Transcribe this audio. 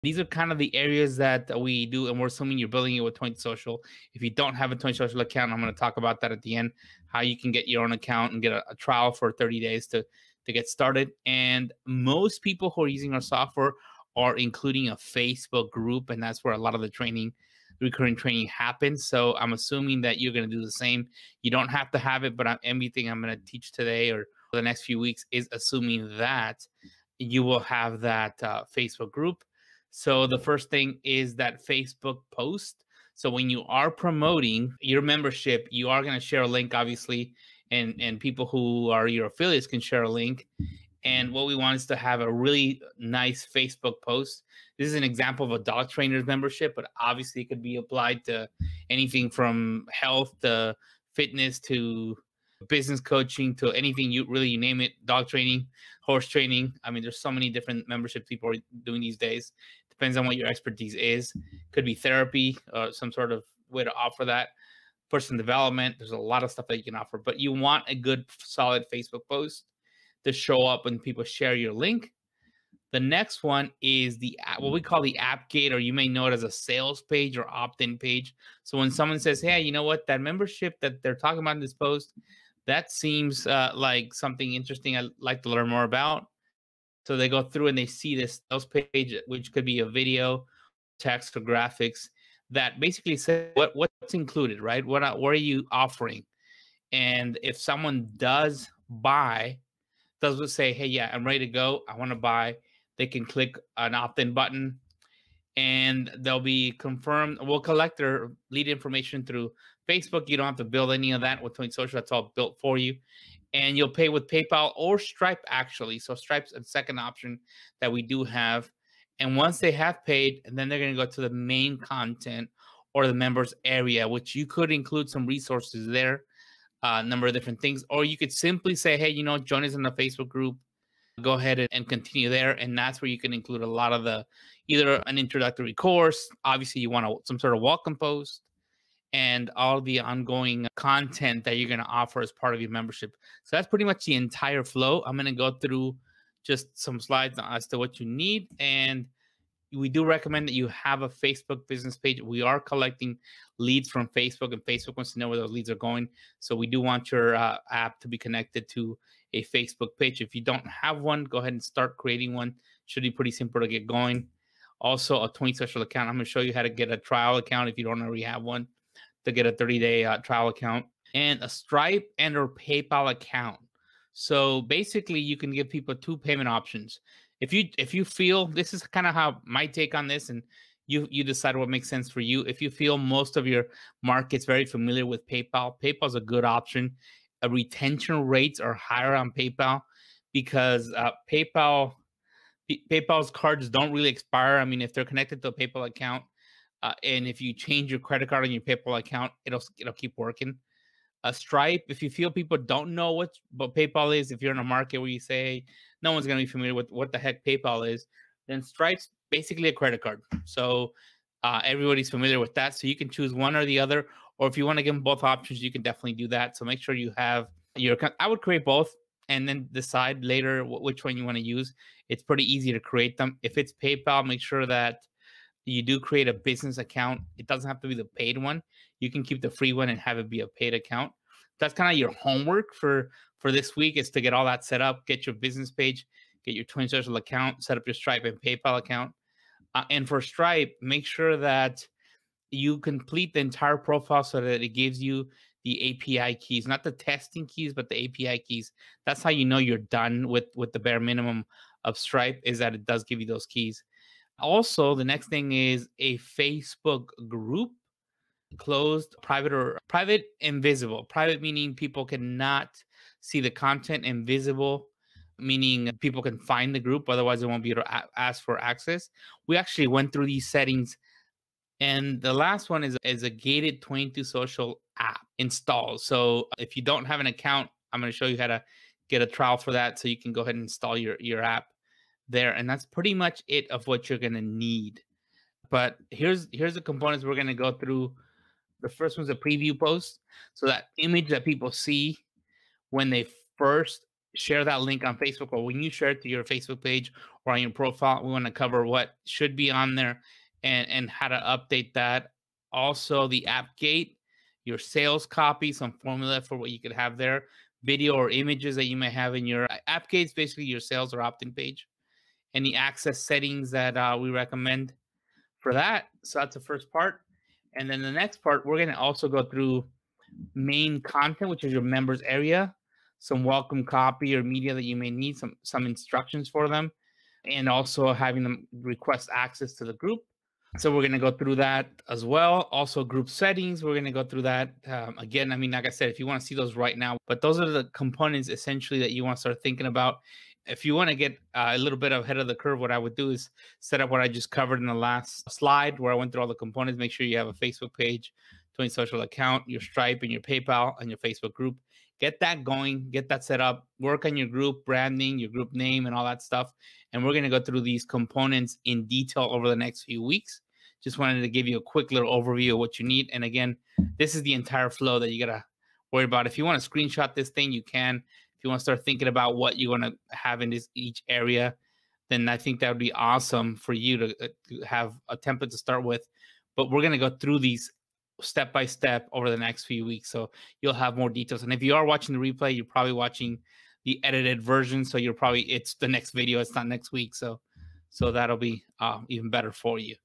These are kind of the areas that we do, and we're assuming you're building it with 20 Social. If you don't have a 20 Social account, I'm going to talk about that at the end, how you can get your own account and get a trial for 30 days to get started. And most people who are using our software are including a Facebook group, and that's where a lot of the training, recurring training happens. So I'm assuming that you're going to do the same. You don't have to have it, but everything I'm going to teach today or the next few weeks is assuming that you will have that Facebook group. So the first thing is that Facebook post. So when you are promoting your membership, you are going to share a link, obviously, and people who are your affiliates can share a link. And what we want is to have a really nice Facebook post. This is an example of a dog trainer's membership, but obviously it could be applied to anything from health to fitness to business coaching to anything you name it, dog training, horse training. I mean, there's so many different memberships people are doing these days. Depends on what your expertise is. Could be therapy, some sort of way to offer that. Personal development. There's a lot of stuff that you can offer, but you want a good, solid Facebook post to show up when people share your link. The next one is what we call the app gate, or you may know it as a sales page or opt-in page. So when someone says, hey, you know what, that membership that they're talking about in this post, that seems like something interesting I'd like to learn more about. So they go through and they see this sales page, which could be a video, text, or graphics that basically say what's included, right? What are you offering? And if someone does say, hey, yeah, I'm ready to go, I want to buy, they can click an opt-in button and they'll be confirmed. We'll collect their lead information through Facebook. You don't have to build any of that with 20 Social. That's all built for you. And you'll pay with PayPal or Stripe, actually. So Stripe's a second option that we do have. And once they have paid, and then they're going to go to the main content or the members area, which you could include some resources there, a number of different things. Or you could simply say, hey, join us in the Facebook group. Go ahead and continue there. And that's where you can include a lot of either an introductory course. Obviously, you want some sort of welcome post and all the ongoing content that you're going to offer as part of your membership. So that's pretty much the entire flow. I'm going to go through just some slides as to what you need. And we do recommend that you have a Facebook business page. We are collecting leads from Facebook, and Facebook wants to know where those leads are going. So we do want your app to be connected to a Facebook page. If you don't have one, go ahead and start creating one. Should be pretty simple to get going. Also, a 20 Social account. I'm going to show you how to get a trial account if you don't already have one, to get a 30-day trial account, and a Stripe and or PayPal account. So basically, you can give people two payment options. If you feel, this is kind of how my take on this, and you decide what makes sense for you. If you feel most of your market's very familiar with PayPal, PayPal's a good option. Retention rates are higher on PayPal because PayPal's cards don't really expire. I mean, if they're connected to a PayPal account, and if you change your credit card on your PayPal account, it'll keep working. Stripe, if you feel people don't know what PayPal is, if you're in a market where you say no one's going to be familiar with what the heck PayPal is, then Stripe's basically a credit card. So everybody's familiar with that. So you can choose one or the other, or if you want to give them both options, you can definitely do that. So make sure you have your account. I would create both and then decide later which one you want to use. It's pretty easy to create them. If it's PayPal, make sure that you do create a business account. It doesn't have to be the paid one. You can keep the free one and have it be a paid account. That's kind of your homework for this week, is to get all that set up, get your business page, get your 20 Social account, set up your Stripe and PayPal account. And for Stripe, make sure that you complete the entire profile so that it gives you the API keys, not the testing keys, but the API keys. That's how you know you're done with the bare minimum of Stripe, is that it does give you those keys. Also, the next thing is a Facebook group, closed, private, or private and visible. Private meaning people cannot see the content, and visible meaning people can find the group. Otherwise, they won't be able to ask for access. We actually went through these settings. And the last one is a gated 22 Social app install. So if you don't have an account, I'm going to show you how to get a trial for that, so you can go ahead and install your app there. And that's pretty much it of what you're going to need. But here's the components we're going to go through. The first one's a preview post. So that image that people see when they first share that link on Facebook, or when you share it to your Facebook page or on your profile, we want to cover what should be on there and how to update that. Also, the app gate, your sales copy, some formula for what you could have there, video or images that you may have in your app gates, basically your sales or opt-in page, and the access settings that we recommend for that. So that's the first part. And then the next part, we're going to also go through main content, which is your members area, some welcome copy or media that you may need, some instructions for them, and also having them request access to the group. So we're going to go through that as well. Also, group settings, we're going to go through that. Again, I mean, like I said, if you want to see those right now, but those are the components essentially that you want to start thinking about. If you want to get a little bit ahead of the curve, what I would do is set up what I just covered in the last slide where I went through all the components. Make sure you have a Facebook page, Twin Social account, your Stripe and your PayPal and your Facebook group. Get that going, get that set up, work on your group branding, your group name, and all that stuff. And we're going to go through these components in detail over the next few weeks. Just wanted to give you a quick little overview of what you need. And again, this is the entire flow that you got to worry about. If you want to screenshot this thing, you can. If you want to start thinking about what you want to have in each area, then I think that would be awesome for you to have a template to start with. But we're going to go through these step by step over the next few weeks, so you'll have more details. And if you are watching the replay, you're probably watching the edited version, so it's the next video, it's not next week, so that'll be even better for you.